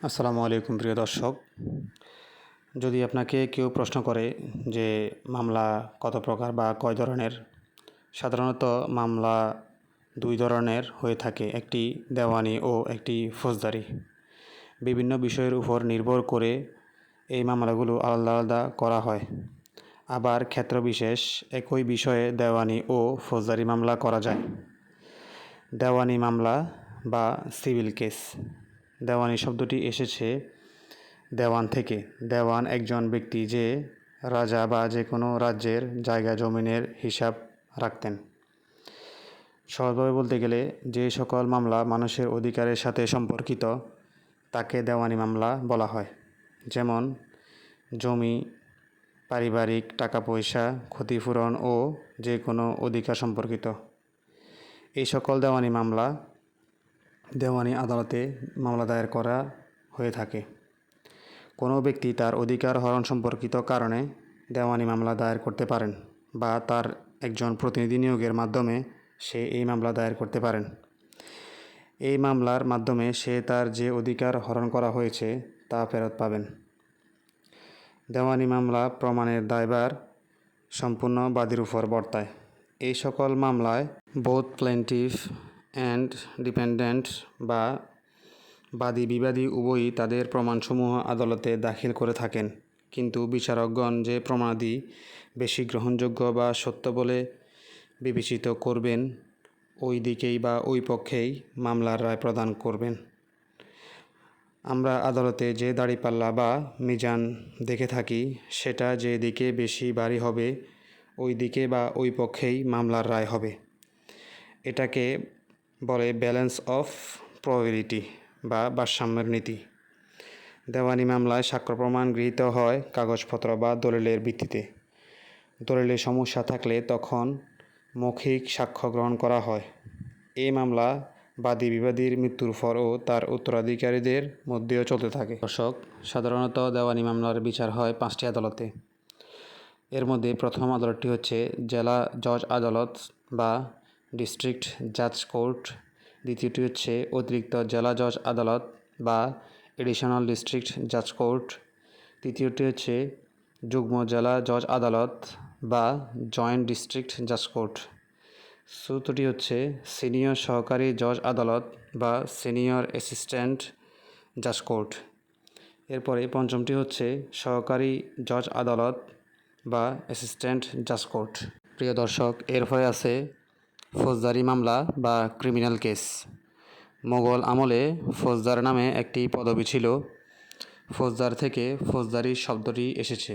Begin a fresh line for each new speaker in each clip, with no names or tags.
আসসালামু আলাইকুম প্রিয় দর্শক। যদি আপনাকে কেউ প্রশ্ন করে যে মামলা কত প্রকার বা কয় ধরনের, সাধারণত মামলা দুই ধরনের হয়ে থাকে, একটি দেওয়ানি ও একটি ফৌজদারি। বিভিন্ন বিষয়ের উপর নির্ভর করে এই মামলাগুলো আলাদা আলাদা করা হয়। আবার ক্ষেত্রবিশেষ একই বিষয়ে দেওয়ানি ও ফৌজদারি মামলা করা যায়। দেওয়ানি মামলা বা সিভিল কেস। দেওয়ানি শব্দটি এসেছে দেওয়ান থেকে। দেওয়ান একজন ব্যক্তি যে রাজা বা যে কোনো রাজ্যের জায়গা জমিনের হিসাব রাখতেন। সহজভাবে বলতে গেলে যে সকল মামলা মানুষের অধিকারের সাথে সম্পর্কিত তাকে দেওয়ানি মামলা বলা হয়। যেমন জমি, পারিবারিক টাকা পয়সা, ক্ষতিপূরণ ও যে কোনো অধিকার সম্পর্কিত। এই সকল দেওয়ানি মামলা দেওয়ানি আদালতে মামলা দায়ের করা হয়ে থাকে। কোনো ব্যক্তি তার অধিকার হরণ সম্পর্কিত কারণে দেওয়ানি মামলা দায়ের করতে পারেন বা তার একজন প্রতিনিধি নিয়োগের মাধ্যমে সে এই মামলা দায়ের করতে পারেন। এই মামলার মাধ্যমে সে তার যে অধিকার হরণ করা হয়েছে তা ফেরত পাবেন। দেওয়ানি মামলা প্রমাণের দায়ভার সম্পূর্ণ বাদীর উপর বর্তায়। এই সকল মামলায় বোথ প্লেন্টিফ অ্যান্ড ডিপেন্ডেন্ট বা বাদী বিবাদী উভয়ই তাদের প্রমাণসমূহ আদালতে দাখিল করে থাকেন, কিন্তু বিচারকগণ যে প্রমাণাদি বেশি গ্রহণযোগ্য বা সত্য বলে বিবেচিত করবেন ওই দিকেই বা ওই পক্ষেই মামলার রায় প্রদান করবেন। আমরা আদালতে যে দাঁড়িপাল্লা বা মিজান দেখে থাকি সেটা যে দিকে বেশি ভারী হবে ওই দিকে বা ওই পক্ষেই মামলার রায় হবে। এটাকে বলে ব্যালেন্স অফ প্রবাবিলিটি বা ভারসাম্যের নীতি। দেওয়ানি মামলায় সাক্ষ্য প্রমাণ গৃহীত হয় কাগজপত্র বা দলিলের ভিত্তিতে। দলিলের সমস্যা থাকলে তখন মৌখিক সাক্ষ্য গ্রহণ করা হয়। এই মামলা বাদী বিবাদীর মৃত্যুর পরও তার উত্তরাধিকারীদের মধ্যেও চলতে থাকে। দর্শক, সাধারণত দেওয়ানি মামলার বিচার হয় 5টি আদালতে। এর মধ্যে প্রথম আদালতটি হচ্ছে জেলা জজ আদালত বা ডিস্ট্রিক্ট জাজ কোর্ট। দ্বিতীয়টি হচ্ছে অতিরিক্ত জেলা জজ আদালত বা এডিশনাল ডিস্ট্রিক্ট জাজ কোর্ট। তৃতীয়টি হচ্ছে যুগ্ম জেলা জজ আদালত বা জয়েন্ট ডিস্ট্রিক্ট জাজ কোর্ট। চতুর্থটি হচ্ছে সিনিয়র সহকারী জজ আদালত বা সিনিয়র অ্যাসিস্ট্যান্ট জাজ কোর্ট। এরপরে পঞ্চমটি হচ্ছে সহকারী জজ আদালত বা অ্যাসিস্ট্যান্ট জাজ কোর্ট। প্রিয় দর্শক, এরপরে আছে ফৌজদারি মামলা বা ক্রিমিনাল কেস। মোগল আমলে ফৌজদার নামে একটি পদবি ছিল। ফৌজদার থেকে ফৌজদারি শব্দটি এসেছে।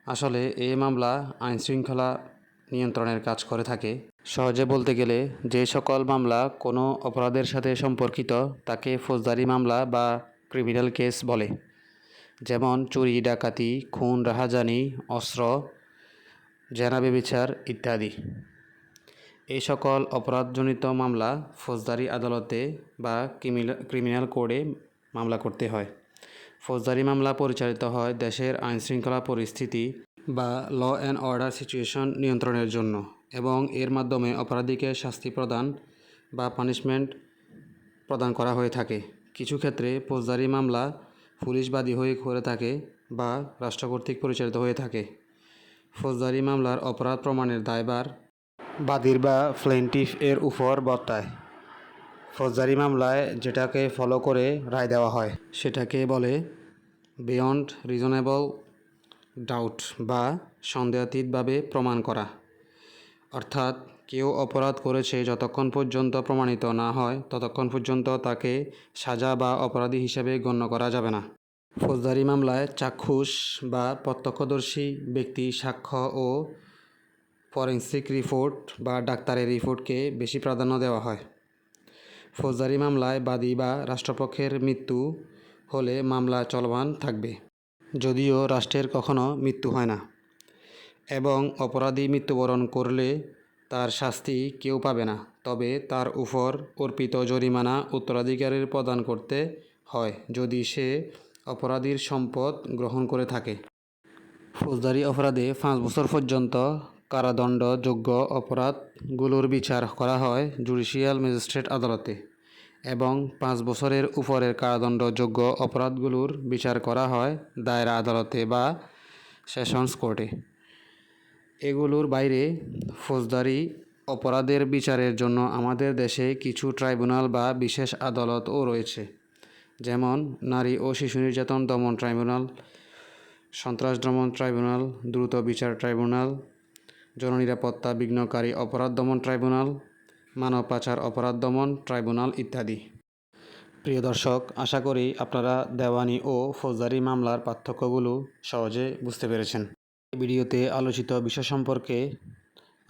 আসলে এই মামলা আইনশৃঙ্খলা নিয়ন্ত্রণের কাজ করে থাকে। সহজে বলতে গেলে যে সকল মামলা কোনো অপরাধের সাথে সম্পর্কিত তাকে ফৌজদারি মামলা বা ক্রিমিনাল কেস বলে। যেমন চুরি, ডাকাতি, খুন, রাহাজানি, অস্ত্র, জেনা ব্যভিচার ইত্যাদি। এই সকল অপরাধজনিত মামলা ফৌজদারি আদালতে বা ক্রিমিনাল কোর্টে মামলা করতে হয়। ফৌজদারি মামলা পরিচালিত হয় দেশের আইনশৃঙ্খলা পরিস্থিতি বা ল অ্যান্ড অর্ডার সিচুয়েশন নিয়ন্ত্রণের জন্য এবং এর মাধ্যমে অপরাধীকে শাস্তি প্রদান বা পানিশমেন্ট প্রদান করা হয়ে থাকে। কিছু ক্ষেত্রে ফৌজদারি মামলা পুলিশ বাদী হয়ে করে থাকে বা রাষ্ট্র কর্তৃক পরিচালিত হয়ে থাকে। ফৌজদারি মামলার অপরাধ প্রমাণের দায়ভার বাদীর বা প্লেন্টিফ এর উপর বর্তায়। ফৌজদারি মামলায় যেটাকে ফলো করে রায় দেওয়া হয় সেটাকে বলে বিয়ন্ড রিজনেবল ডাউট বা সন্দেহাতীতভাবে প্রমাণ করা। অর্থাৎ কেউ অপরাধ করেছে যতক্ষণ পর্যন্ত প্রমাণিত না হয় ততক্ষণ পর্যন্ত তাকে সাজা বা অপরাধী হিসেবে গণ্য করা যাবে না। ফৌজদারি মামলায় চাক্ষুষ বা প্রত্যক্ষদর্শী ব্যক্তি সাক্ষ্য ও ফরেনসিক রিপোর্ট বা ডাক্তারের রিপোর্টকে বেশি প্রাধান্য দেওয়া হয়। ফৌজদারি মামলায় বাদী বা রাষ্ট্রপক্ষের মৃত্যু হলে মামলা চলমান থাকবে, যদিও রাষ্ট্রের কখনো মৃত্যু হয় না, এবং অপরাধী মৃত্যুবরণ করলে তার শাস্তি কেউ পাবে না, তবে তার উপর অর্পিত জরিমানা উত্তরাধিকারীর প্রদান করতে হয় যদি সে অপরাধীর সম্পদ গ্রহণ করে থাকে। ফৌজদারি অপরাধে 5 বছর পর্যন্ত কারাদণ্ডযোগ্য অপরাধগুলোর বিচার করা হয় জুডিশিয়াল ম্যাজিস্ট্রেট আদালতে এবং 5 বছরের উপরের কারাদণ্ডযোগ্য অপরাধগুলোর বিচার করা হয় দায়রা আদালতে বা সেশনস কোর্টে। এগুলোর বাইরে ফৌজদারি অপরাধের বিচারের জন্য আমাদের দেশে কিছু ট্রাইব্যুনাল বা বিশেষ আদালতও রয়েছে, যেমন নারী ও শিশু নির্যাতন দমন ট্রাইব্যুনাল, সন্ত্রাস দমন ট্রাইব্যুনাল, দ্রুত বিচার ট্রাইব্যুনাল, জননিরাপত্তা বিঘ্নকারী অপরাধ দমন ট্রাইব্যুনাল, মানব পাচার অপরাধ দমন ট্রাইব্যুনাল ইত্যাদি। প্রিয় দর্শক, আশা করি আপনারা দেওয়ানি ও ফৌজদারি মামলার পার্থক্যগুলো সহজে বুঝতে পেরেছেন। এই ভিডিওতে আলোচিত বিষয় সম্পর্কে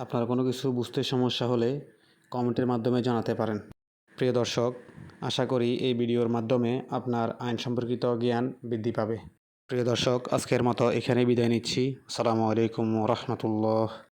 আপনার কোনো কিছু বুঝতে সমস্যা হলে কমেন্টের মাধ্যমে জানাতে পারেন। প্রিয় দর্শক, আশা করি এই ভিডিওর মাধ্যমে আপনার আইন সম্পর্কিত জ্ঞান বৃদ্ধি পাবে। প্রিয় দর্শক, আজকের মতো এখানেই বিদায় নিচ্ছি। আসসালামু আলাইকুম ওয়া রাহমাতুল্লাহ।